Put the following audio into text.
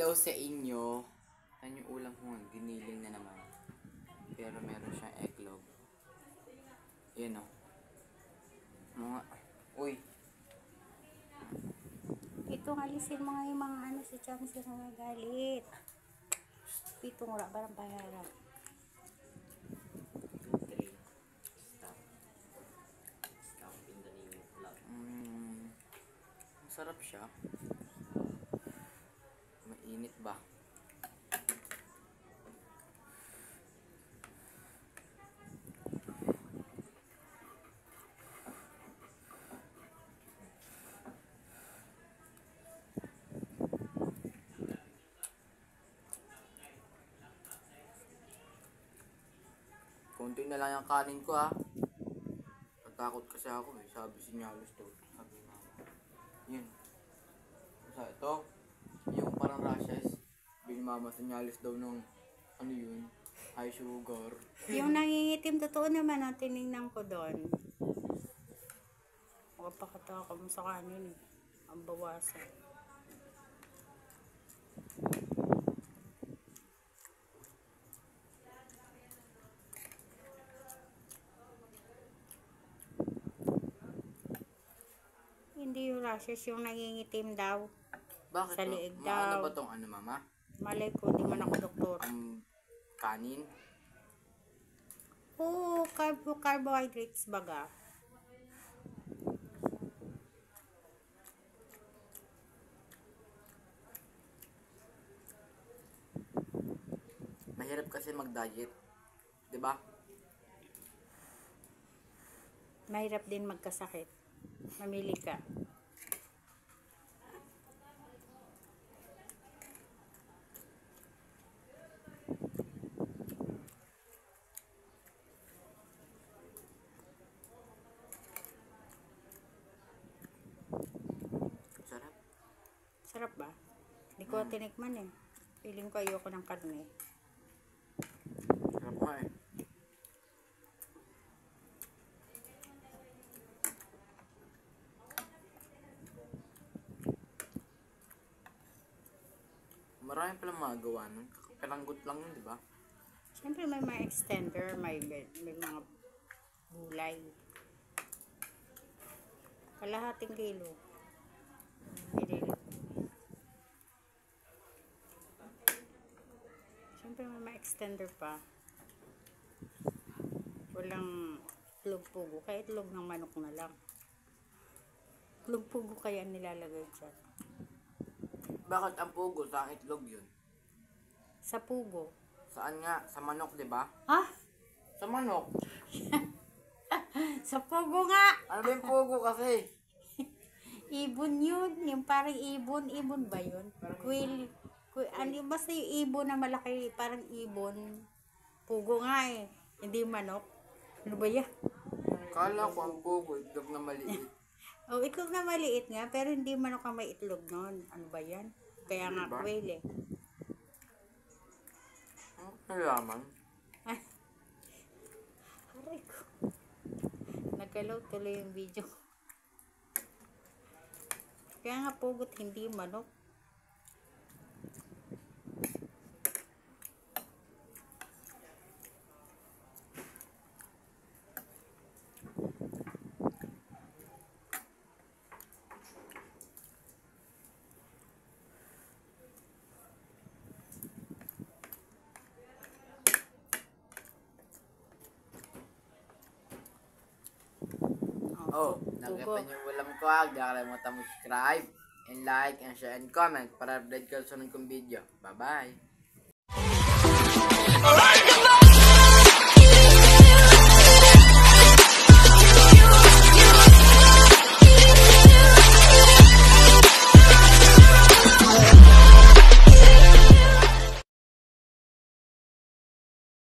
Hello sa inyo. Yan yung ulam ko nga, giniling na naman. Pero meron siyang eggnog. Yan o. Mga, uy. Ito nga alisin yung mga ano si Chamsi na nagalit. Pitong ora ba ng pangarap? 2, 3. Stop. Stop in the name of love. Masarap siya. Mainit ba? Konti na lang yung kanin ko ha. Natakot kasi ako eh. Sabi sinyalos to. Sabi nga. Yun. Sa ito. Yung parang rashes. Binimama sinyalos daw ng ano yun. High sugar. Yung nangingitim, totoo naman ang tinignan ko doon. Makapakatawa mo sa kanin eh. Ang bawasan. Hindi yung rashes, yung nangingitim daw. Bakit Sa to? liig Ano daw. ba tong ano mama? Malay ko, hindi man ako doktor. Kanin? Oo, carbohydrates baga. Mahirap kasi mag-diet. 'Di ba? Mahirap din magkasakit. Mamili ka. Sarap. Sarap ba? Hindi ko tinikman eh. Feeling ko ayoko ng karne. Sarap nga eh. Marami palang magawa nun. Kalanggot lang yun, di ba? Siyempre may mga extender, may mga gulay. Kalahating kilo. Siyempre may mga extender pa. Walang itlog pugo. Kaya itlog ng manok na lang. Itlog pugo kaya nilalagay dyan. Bakit ang pugo sa itlog yun? Sa pugo. Saan nga? Sa manok, di ba? Ha? Sa manok. Sa pugo nga! Ano ba yung pugo kasi? Ibon yun. Yung parang ibon. Ibon ba yun? Quail. Ano basta yung ibon na malaki. Parang ibon. Pugo nga eh. Hindi manok. Ano ba yan? Kala ko ang pugo, itlog na maliit. Oh, itlog na maliit nga. Pero hindi manok ang may itlog nun. Ano ba yan? Kaya nga Diba? quail eh. Nalaman. Ay. Aray ko. Nagkalaw tuloy yung video. Kaya nga pugot, hindi manok. Oh, nakita niyo walang ko ha. Huwag nakalimutan mag-subscribe and like and share and comment para update ka sa sunod kong video. Bye-bye!